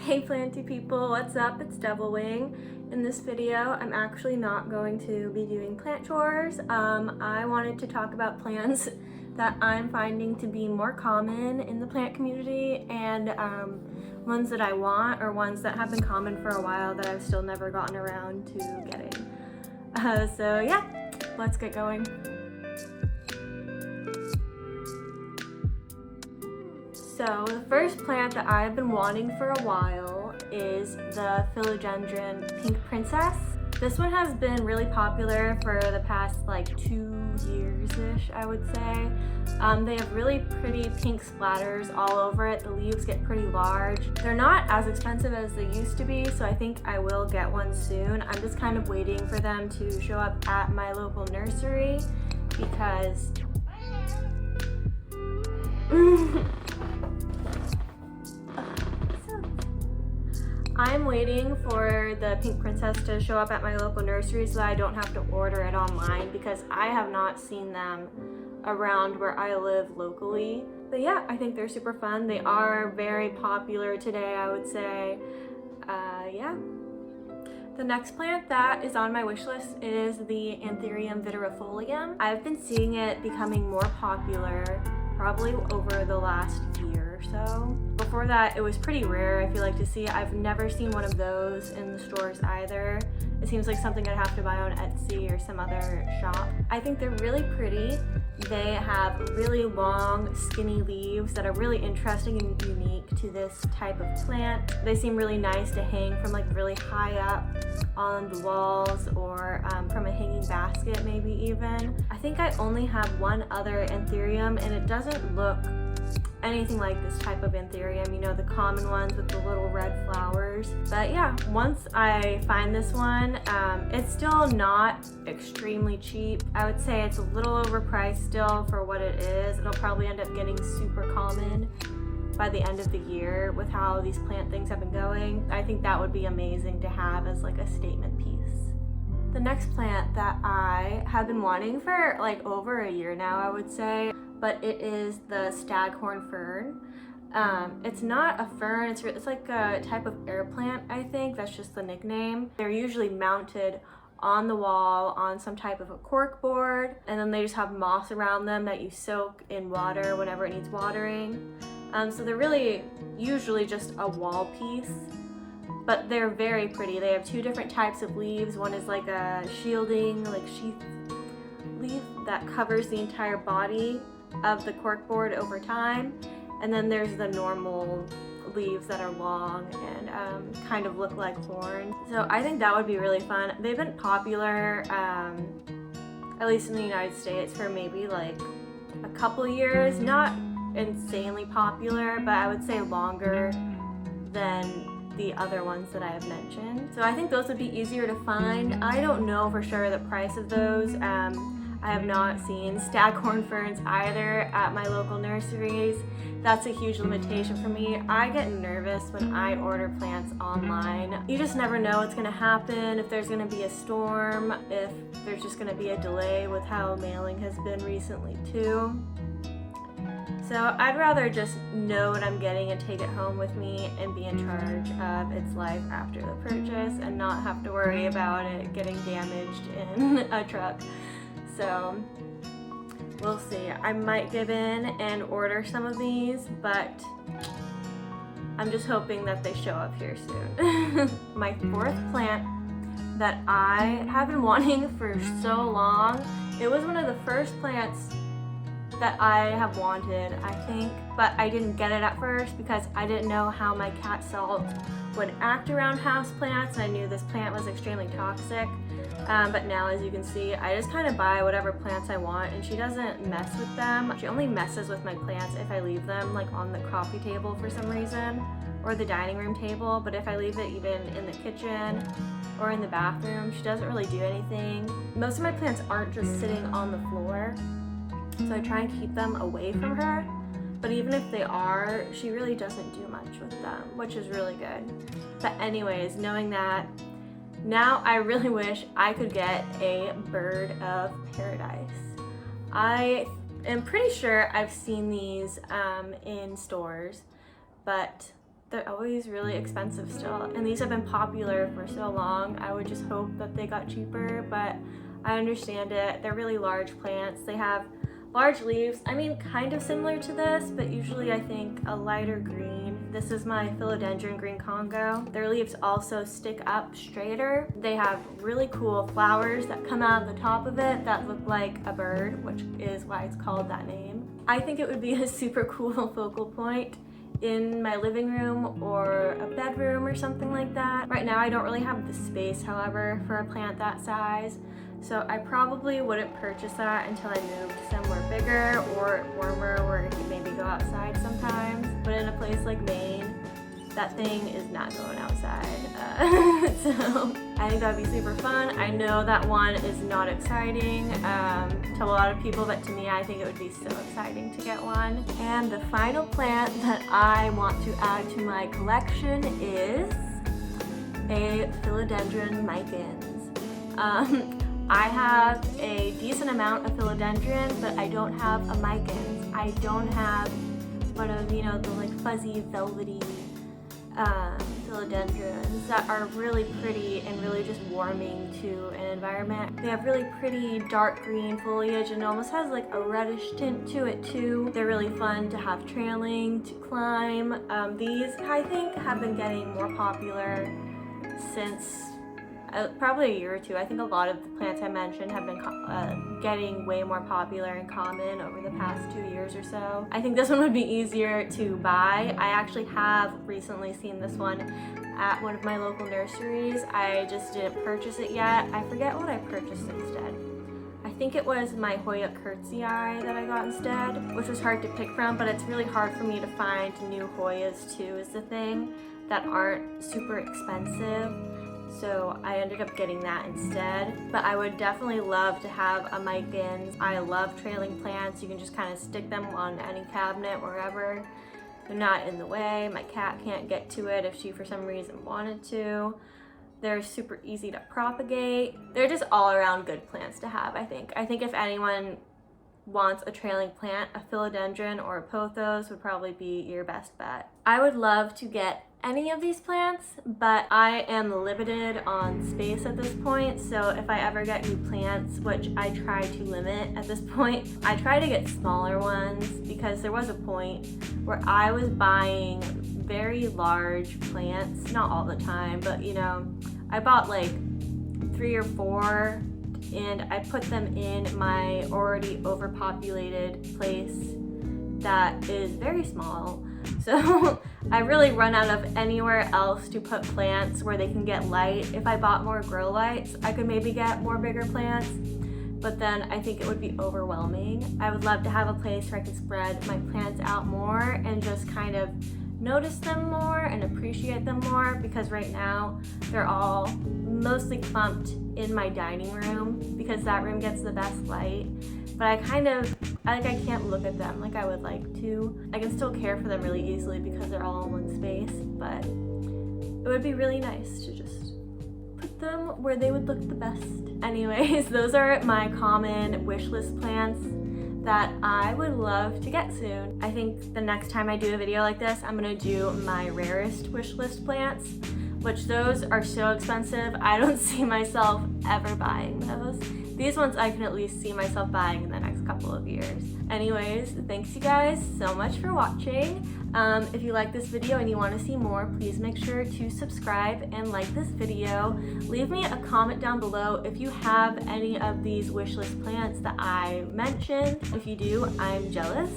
Hey Planty People, what's up? It's Devil Wing. In this video, I'm actually not going to be doing plant chores. I wanted to talk about plants that I'm finding to be more common in the plant community and ones that I want or ones that have been common for a while that I've still never gotten around to getting. So yeah, let's get going. So the first plant that I've been wanting for a while is the Philodendron Pink Princess. This one has been really popular for the past like 2 years-ish, I would say. They have really pretty pink splatters all over it. The leaves get pretty large. They're not as expensive as they used to be, so I think I will get one soon. I'm just kind of waiting for them to show up at my local nursery because I'm waiting for the Pink Princess to show up at my local nursery so that I don't have to order it online because I have not seen them around where I live locally. But yeah, I think they're super fun. They are very popular today, I would say. Yeah. The next plant that is on my wish list is the Anthurium Vitorifolium. I've been seeing it becoming more popular probably over the last year or so. Before that, it was pretty rare, I feel like, to see. I've never seen one of those in the stores either. It seems like something I'd have to buy on Etsy or some other shop. I think they're really pretty. They have really long, skinny leaves that are really interesting and unique to this type of plant. They seem really nice to hang from like really high up on the walls or from a hanging basket maybe even. I think I only have one other Anthurium and it doesn't look anything like this type of Anthurium, you know, the common ones with the little red flowers. But yeah, once I find this one, it's still not extremely cheap. I would say it's a little overpriced still for what it is. It'll probably end up getting super common by the end of the year with how these plant things have been going. I think that would be amazing to have as like a statement piece. The next plant that I have been wanting for like over a year now, I would say, but it is the Staghorn Fern. It's not a fern, it's like a type of air plant, I think. That's just the nickname. They're usually mounted on the wall on some type of a cork board, and then they just have moss around them that you soak in water whenever it needs watering. So they're really usually just a wall piece, but they're very pretty. They have two different types of leaves. One is like a shielding, like sheath leaf that covers the entire body of the corkboard over time, and then there's the normal leaves that are long and kind of look like horns. So I think that would be really fun. They've been popular, at least in the United States, for maybe like a couple years. Not insanely popular, but I would say longer than the other ones that I have mentioned. So I think those would be easier to find. I don't know for sure the price of those. I have not seen Staghorn Ferns either at my local nurseries. That's a huge limitation for me. I get nervous when I order plants online. You just never know what's gonna happen, if there's gonna be a storm, if there's just gonna be a delay with how mailing has been recently too. So I'd rather just know what I'm getting and take it home with me and be in charge of its life after the purchase and not have to worry about it getting damaged in a truck. So we'll see. I might give in and order some of these, but I'm just hoping that they show up here soon. My fourth plant that I have been wanting for so long, it was one of the first plants that I have wanted, I think, but I didn't get it at first because I didn't know how my cat Salt would act around houseplants, and I knew this plant was extremely toxic. But now, as you can see, I just kind of buy whatever plants I want, and she doesn't mess with them. She only messes with my plants if I leave them like on the coffee table for some reason, or the dining room table. But if I leave it even in the kitchen or in the bathroom, she doesn't really do anything. Most of my plants aren't just sitting on the floor, so I try and keep them away from her. But even if they are, she really doesn't do much with them, which is really good. But anyways, knowing that, now I really wish I could get a bird of paradise. I am pretty sure I've seen these in stores, but they're always really expensive still. And these have been popular for so long. I would just hope that they got cheaper, but I understand it. They're really large plants. They have large leaves. I mean, kind of similar to this, but usually I think a lighter green. This is my Philodendron green Congo. Their leaves also stick up straighter. They have really cool flowers that come out the top of it that look like a bird, which is why it's called that name. I think it would be a super cool focal point in my living room or a bedroom or something like that. Right now I don't really have the space, however, for a plant that size. So I probably wouldn't purchase that until I moved somewhere bigger or warmer where I could maybe go outside sometimes. But in a place like Maine, that thing is not going outside. So I think that would be super fun. I know that one is not exciting to a lot of people, but to me, I think it would be so exciting to get one. And the final plant that I want to add to my collection is a Philodendron Micans. I have a decent amount of philodendron, but I don't have a micans. I don't have one of, you know, the like fuzzy, velvety philodendrons that are really pretty and really just warming to an environment. They have really pretty dark green foliage and almost has like a reddish tint to it too. They're really fun to have trailing, to climb. These, I think, have been getting more popular since probably a year or two. I think a lot of the plants I mentioned have been getting way more popular and common over the past 2 years or so. I think this one would be easier to buy. I actually have recently seen this one at one of my local nurseries. I just didn't purchase it yet. I forget what I purchased instead. I think it was my Hoya Curtsy Eye that I got instead, which was hard to pick from, but it's really hard for me to find new Hoyas too, is the thing, that aren't super expensive. So I ended up getting that instead. But I would definitely love to have a Micans. I love trailing plants. You can just kind of stick them on any cabinet, wherever. They're not in the way. My cat can't get to it if she for some reason wanted to. They're super easy to propagate. They're just all around good plants to have, I think. I think if anyone wants a trailing plant, a philodendron or a pothos would probably be your best bet. I would love to get any of these plants, but I am limited on space at this point, so if I ever get new plants, which I try to limit at this point, I try to get smaller ones, because there was a point where I was buying very large plants, not all the time, but you know, I bought like 3 or 4 and I put them in my already overpopulated place that is very small. So I really run out of anywhere else to put plants where they can get light. If I bought more grow lights, I could maybe get more bigger plants, but then I think it would be overwhelming. I would love to have a place where I could spread my plants out more and just kind of notice them more and appreciate them more, because right now they're all mostly clumped in my dining room because that room gets the best light. But I can't look at them like I would like to. I can still care for them really easily because they're all in one space, but it would be really nice to just put them where they would look the best. Anyways, those are my common wish list plants that I would love to get soon. I think the next time I do a video like this, I'm gonna do my rarest wish list plants, which those are so expensive, I don't see myself ever buying those. These ones I can at least see myself buying in the next couple of years. Anyways, thanks you guys so much for watching. If you like this video and you want to see more, please make sure to subscribe and like this video. Leave me a comment down below if you have any of these wishlist plants that I mentioned. If you do, I'm jealous.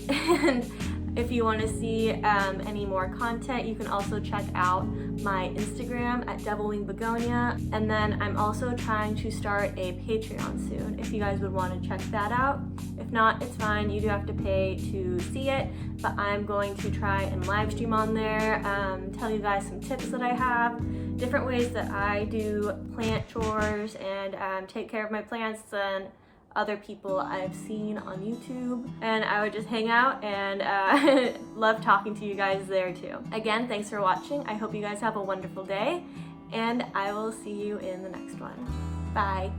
And if you want to see any more content, you can also check out my Instagram at Begonia. And then I'm also trying to start a Patreon soon, if you guys would want to check that out. If not, it's fine. You do have to pay to see it, but I'm going to try and live stream on there, tell you guys some tips that I have, different ways that I do plant chores and take care of my plants and other people I've seen on YouTube, and I would just hang out and love talking to you guys there too. Again, thanks for watching. I hope you guys have a wonderful day, and I will see you in the next one. Bye.